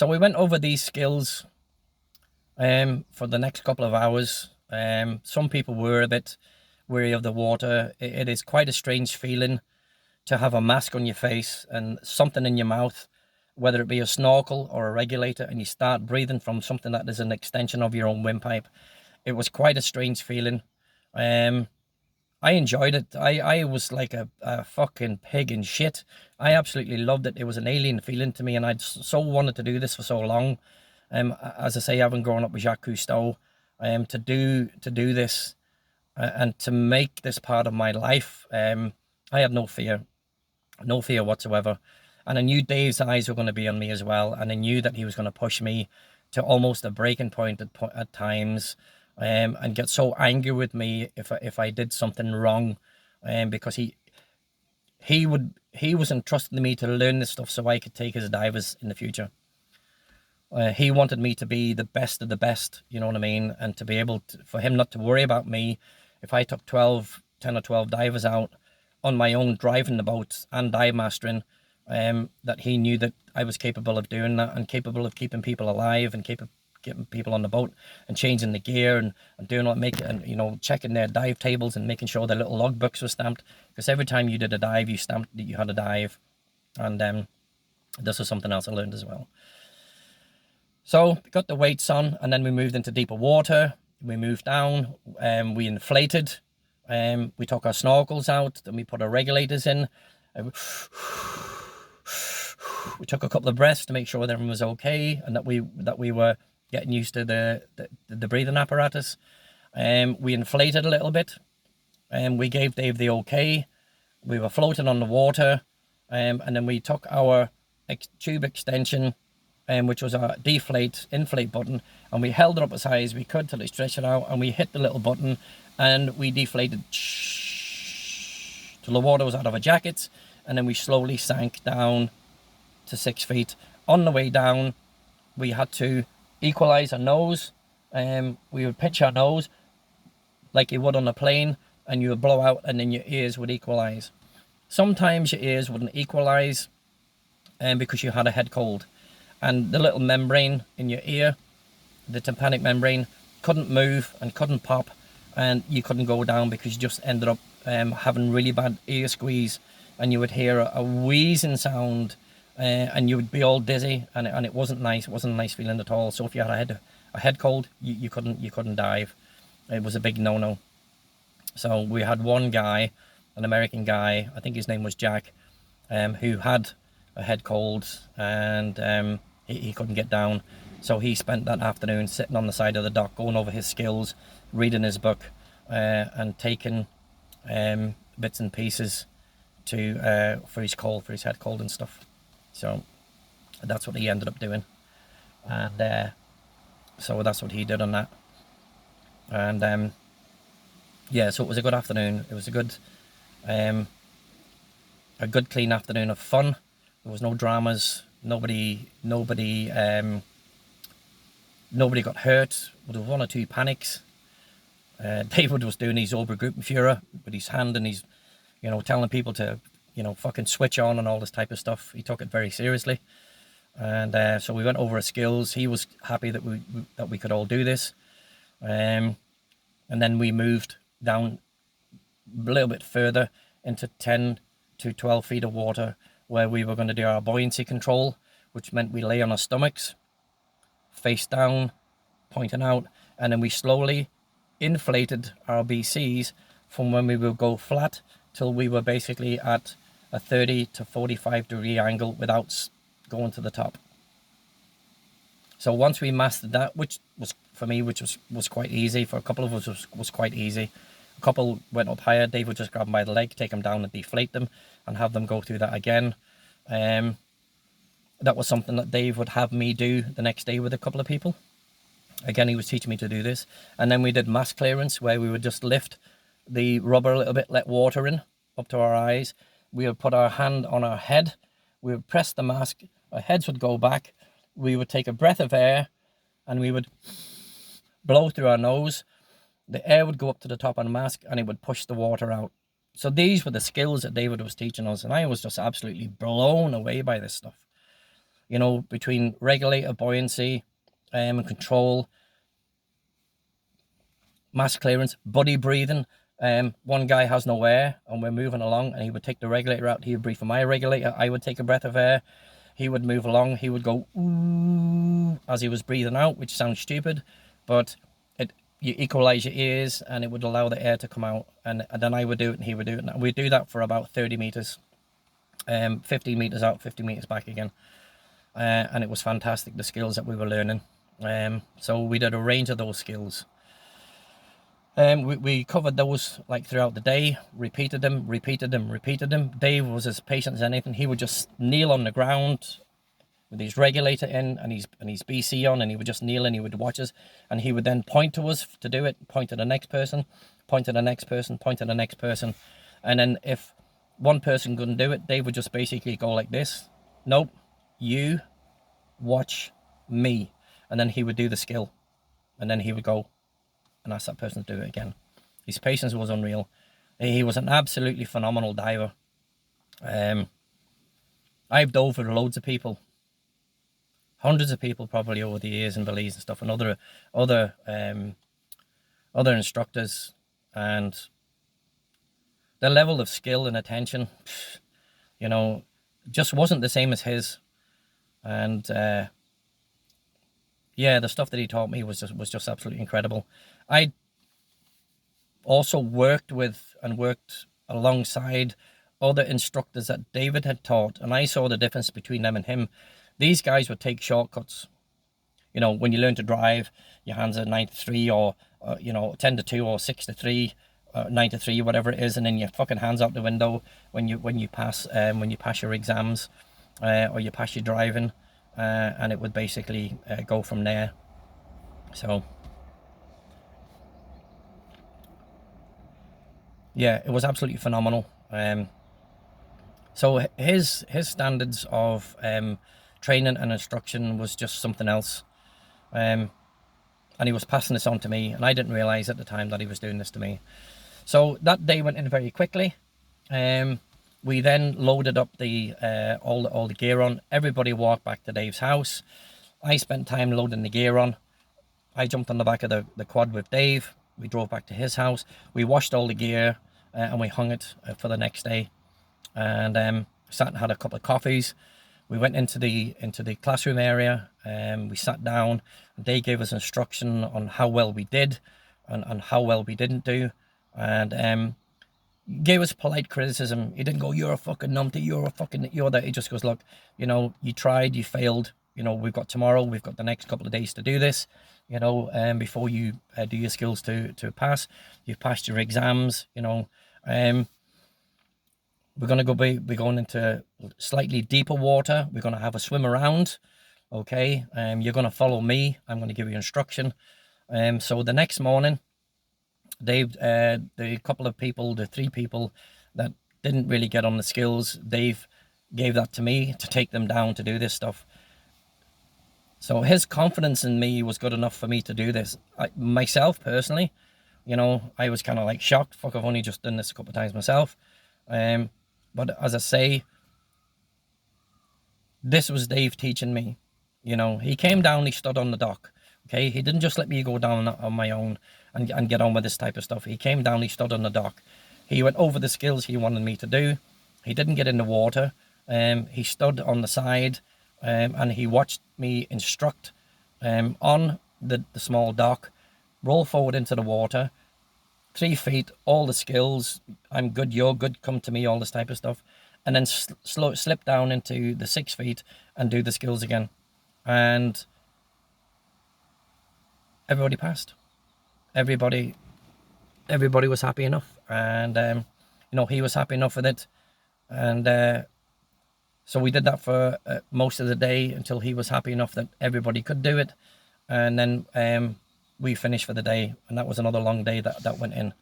So we went over these skills for the next couple of hours. Some people were a bit weary of the water. It is quite a strange feeling to have a mask on your face and something in your mouth, whether it be a snorkel or a regulator, and you start breathing from something that is an extension of your own windpipe. It was quite a strange feeling. I enjoyed it. I was like a fucking pig in shit. I absolutely loved it. It was an alien feeling to me, and I'd so wanted to do this for so long. As I say, having grown up with Jacques Cousteau, to do this and to make this part of my life, I had no fear whatsoever. And I knew Dave's eyes were going to be on me as well, and I knew that he was going to push me to almost a breaking point at times, and get so angry with me if I did something wrong, because he was entrusting me to learn this stuff so I could take his divers in the future. He wanted me to be the best of the best, you know what I mean, and to be able to, for him not to worry about me if I took 10 or 12 divers out on my own, driving the boats and dive mastering, that he knew that I was capable of doing that and capable of keeping people alive and getting people on the boat and changing the gear and doing what checking their dive tables and making sure their little logbooks were stamped, because every time you did a dive you stamped that you had a dive. And this was something else I learned as well. So we got the weights on, and then we moved into deeper water. We moved down, we inflated, we took our snorkels out, then we put our regulators in. We took a couple of breaths to make sure that everyone was okay and that we were getting used to the breathing apparatus. We inflated a little bit, and we gave Dave the okay. We were floating on the water, and then we took our tube extension, which was our inflate button, and we held it up as high as we could till it stretched it out, and we hit the little button and we deflated till the water was out of our jackets, and then we slowly sank down to 6 feet. On the way down, we had to equalize our nose. We would pitch our nose like you would on a plane, and you would blow out, and then your ears would equalize. Sometimes your ears wouldn't equalize, because you had a head cold, and the little membrane in your ear, the tympanic membrane, couldn't move and couldn't pop, and you couldn't go down because you just ended up having really bad ear squeeze, and you would hear a wheezing sound, and you would be all dizzy, and it wasn't nice. It wasn't a nice feeling at all. So if you had a head cold, you couldn't dive. It was a big no-no. So we had one guy, an American guy, I think his name was Jack, who had a head cold, and he couldn't get down. So he spent that afternoon sitting on the side of the dock, going over his skills, reading his book, and taking bits and pieces for his head cold and stuff. So that's what he ended up doing, and so that's what he did on that. And yeah, so it was a good afternoon. It was a good clean afternoon of fun. There was no dramas. Nobody got hurt. There was one or two panics. David was doing his Obergruppenführer with his hand, and he's, telling people to, fucking switch on and all this type of stuff. He took it very seriously. And so we went over our skills. He was happy that we could all do this. And then we moved down a little bit further into 10 to 12 feet of water, where we were going to do our buoyancy control, which meant we lay on our stomachs, face down, pointing out, and then we slowly inflated our BCs from when we would go flat till we were basically at a 30 to 45 degree angle without going to the top. So once we mastered that, which was for me, which was quite easy, for a couple of us was quite easy. A couple went up higher. Dave would just grab them by the leg, take them down and deflate them, and have them go through that again. That was something that Dave would have me do the next day with a couple of people. Again, he was teaching me to do this. And then we did mask clearance, where we would just lift the rubber a little bit, let water in up to our eyes. We would put our hand on our head. We would press the mask. Our heads would go back. We would take a breath of air, and we would blow through our nose. The air would go up to the top of the mask, and it would push the water out. So these were the skills that David was teaching us, and I was just absolutely blown away by this stuff. you know, between regulator buoyancy and control, mass clearance, body breathing. One guy has no air and we're moving along, and he would take the regulator out, he would breathe from my regulator, I would take a breath of air, he would move along, he would go ooh as he was breathing out, which sounds stupid, but you equalize your ears and it would allow the air to come out, and then I would do it and he would do it, and we'd do that for about 30 meters, 15 meters out, 50 meters back again, and it was fantastic, the skills that we were learning. So we did a range of those skills. We covered those like throughout the day, repeated them. Dave was as patient as anything. He would just kneel on the ground with his regulator in and his BC on, and he would just kneel and he would watch us, and he would then point to us to do it, point to the next person, point to the next person, point to the next person. And then if one person couldn't do it, Dave would just basically go like this: nope, you watch me. And then he would do the skill, and then he would go and ask that person to do it again. His patience was unreal. He was an absolutely phenomenal diver. I've dove with loads of people, hundreds of people probably over the years in Belize and stuff, and other instructors, and the level of skill and attention, you know, just wasn't the same as his. And yeah, the stuff that he taught me was just absolutely incredible. I also worked with and worked alongside other instructors that David had taught, and I saw the difference between them and him. These guys would take shortcuts. You know, when you learn to drive, your hands are 9 to 3, or you know, 10 to 2, or 6 to 3, 9 to 3, whatever it is, and then your fucking hands out the window when you pass your exams, or you pass your driving, and it would basically go from there. So yeah, it was absolutely phenomenal. So his standards of training and instruction was just something else, and he was passing this on to me, and I didn't realize at the time that he was doing this to me. So that day went in very quickly. We then loaded up the all the gear on. Everybody walked back to Dave's house. I spent time loading the gear on. I jumped on the back of the quad with Dave. We drove back to his house. We washed all the gear and we hung it for the next day. And sat and had a couple of coffees. We went into the classroom area, and we sat down, and they gave us instruction on how well we did and how well we didn't do, and gave us polite criticism. He didn't go, "You're a fucking numpty, you're that." He just goes, "Look, you know, you tried, you failed, you know, we've got tomorrow, we've got the next couple of days to do this, you know, before you do your skills to pass. You've passed your exams, you know, we're going to be going into slightly deeper water. We're going to have a swim around, okay? You're going to follow me. I'm going to give you instruction." So the next morning, Dave, the couple of people, the 3 people that didn't really get on the skills, Dave gave that to me to take them down to do this stuff. So his confidence in me was good enough for me to do this. Myself, personally, you know, I was kind of like shocked. Fuck, I've only just done this a couple of times myself. But as I say, this was Dave teaching me. You know, he came down, he stood on the dock. Okay, he didn't just let me go down on my own and get on with this type of stuff. He came down, he stood on the dock. He went over the skills he wanted me to do. He didn't get in the water. He stood on the side, and he watched me instruct on the small dock, roll forward into the water, 3 feet, all the skills, I'm good, you're good, come to me, all this type of stuff, and then slip down into the 6 feet and do the skills again. And everybody passed. Everybody was happy enough, and you know, he was happy enough with it, and so we did that for most of the day until he was happy enough that everybody could do it, and then we finished for the day, and that was another long day that went in.